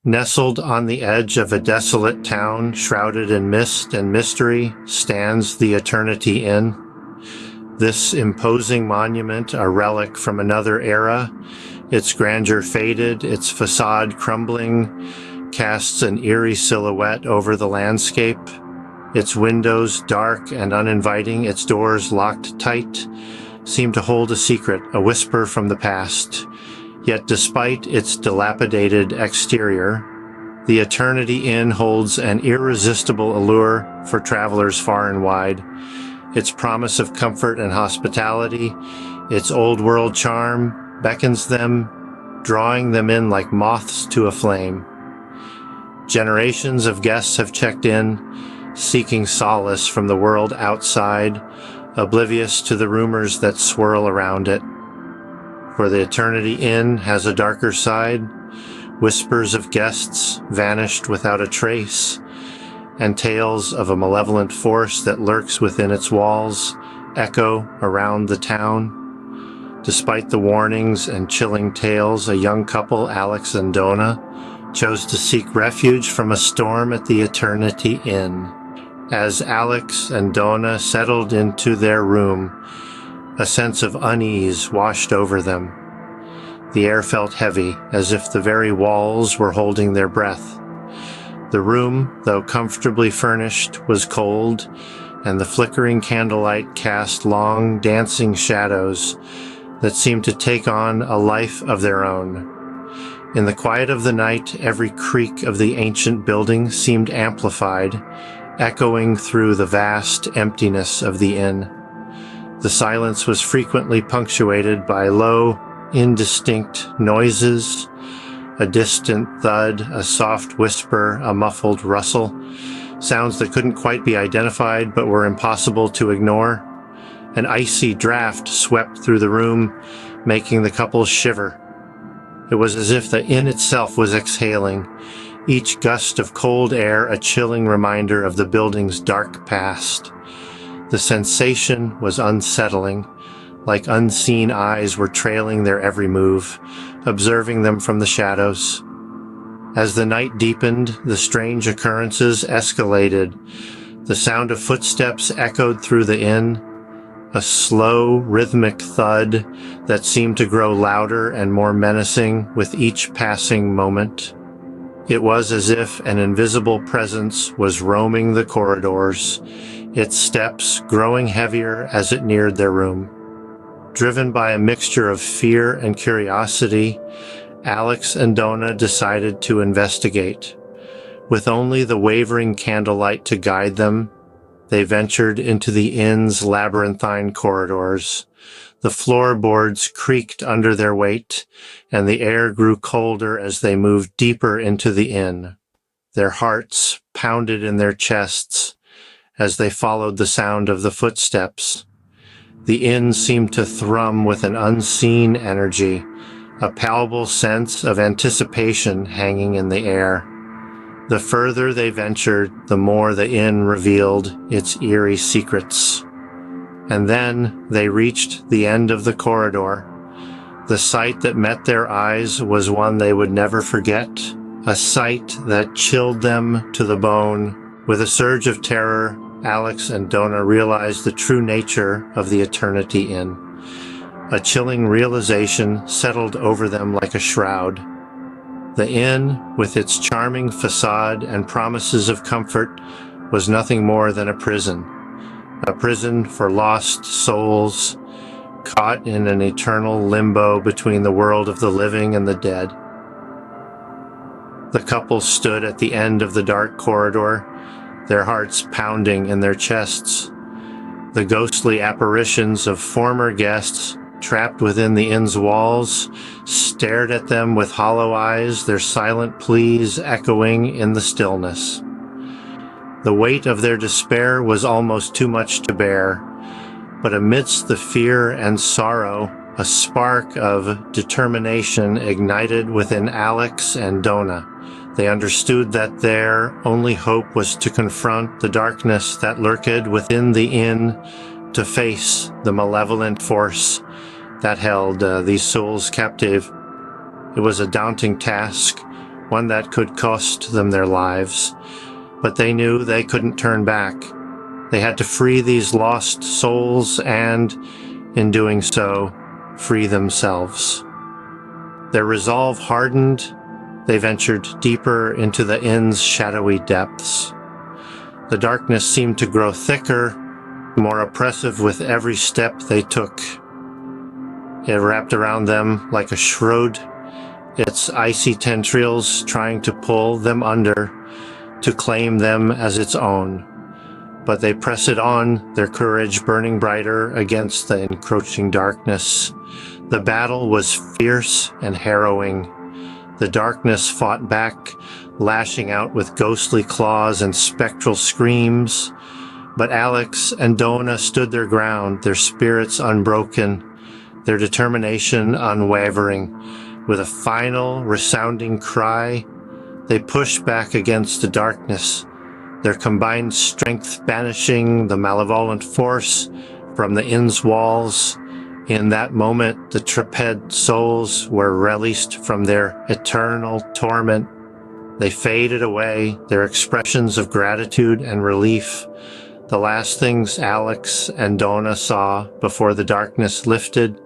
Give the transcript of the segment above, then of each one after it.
Nestled on the edge of a desolate town shrouded in mist and mystery stands the Eternity Inn. This imposing monument, a relic from another era, its grandeur faded, its facade crumbling, casts an eerie silhouette over the landscape. Its windows, dark and uninviting, its doors locked tight, seem to hold a secret, a whisper from the past. Yet despite its dilapidated exterior, the Eternity Inn holds an irresistible allure for travelers far and wide. Its promise of comfort and hospitality, its old-world charm, beckons them, drawing them in like moths to a flame. Generations of guests have checked in, seeking solace from the world outside, oblivious to the rumors that swirl around it. For the Eternity Inn has a darker side, whispers of guests vanished without a trace, and tales of a malevolent force that lurks within its walls echo around the town. Despite the warnings and chilling tales, a young couple, Alex and Donna, chose to seek refuge from a storm at the Eternity Inn. As Alex and Donna settled into their room, a sense of unease washed over them. The air felt heavy, as if the very walls were holding their breath. The room, though comfortably furnished, was cold, and the flickering candlelight cast long, dancing shadows that seemed to take on a life of their own. In the quiet of the night, every creak of the ancient building seemed amplified, echoing through the vast emptiness of the inn. The silence was frequently punctuated by low, indistinct noises, a distant thud, a soft whisper, a muffled rustle, sounds that couldn't quite be identified but were impossible to ignore. An icy draft swept through the room, making the couple shiver. It was as if the inn itself was exhaling, each gust of cold air a chilling reminder of the building's dark past. The sensation was unsettling, like unseen eyes were trailing their every move, observing them from the shadows. As the night deepened, the strange occurrences escalated. The sound of footsteps echoed through the inn, a slow, rhythmic thud that seemed to grow louder and more menacing with each passing moment. It was as if an invisible presence was roaming the corridors, its steps growing heavier as it neared their room. Driven by a mixture of fear and curiosity, Alex and Donna decided to investigate. With only the wavering candlelight to guide them, they ventured into the inn's labyrinthine corridors. The floorboards creaked under their weight, and the air grew colder as they moved deeper into the inn. Their hearts pounded in their chests as they followed the sound of the footsteps. The inn seemed to thrum with an unseen energy, a palpable sense of anticipation hanging in the air. The further they ventured, the more the inn revealed its eerie secrets. And then they reached the end of the corridor. The sight that met their eyes was one they would never forget, a sight that chilled them to the bone. With a surge of terror, Alex and Donna realized the true nature of the Eternity Inn. A chilling realization settled over them like a shroud. The inn, with its charming facade and promises of comfort, was nothing more than a prison for lost souls, caught in an eternal limbo between the world of the living and the dead. The couple stood at the end of the dark corridor, their hearts pounding in their chests. The ghostly apparitions of former guests, trapped within the inn's walls, stared at them with hollow eyes, their silent pleas echoing in the stillness. The weight of their despair was almost too much to bear, but amidst the fear and sorrow, a spark of determination ignited within Alex and Donna. They understood that their only hope was to confront the darkness that lurked within the inn, to face the malevolent force that held these souls captive. It was a daunting task, one that could cost them their lives. But they knew they couldn't turn back. They had to free these lost souls and, in doing so, free themselves. Their resolve hardened. They ventured deeper into the inn's shadowy depths. The darkness seemed to grow thicker, more oppressive with every step they took. It wrapped around them like a shroud, its icy tendrils trying to pull them under, to claim them as its own. But they pressed it on, their courage burning brighter against the encroaching darkness. The battle was fierce and harrowing. The darkness fought back, lashing out with ghostly claws and spectral screams. But Alex and Dona stood their ground, their spirits unbroken, their determination unwavering. With a final, resounding cry, they pushed back against the darkness, their combined strength banishing the malevolent force from the inn's walls. In that moment, the trepid souls were released from their eternal torment. They faded away, their expressions of gratitude and relief, the last things Alex and Dona saw before the darkness lifted.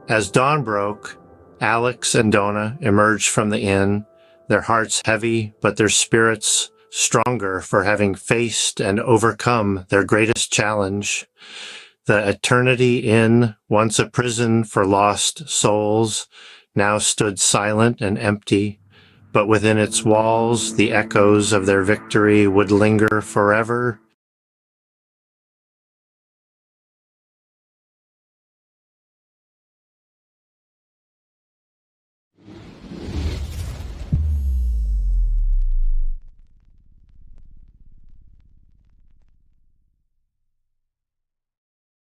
As dawn broke, Alex and Dona emerged from the inn, their hearts heavy, but their spirits stronger for having faced and overcome their greatest challenge. The Eternity Inn, once a prison for lost souls, now stood silent and empty, but within its walls the echoes of their victory would linger forever,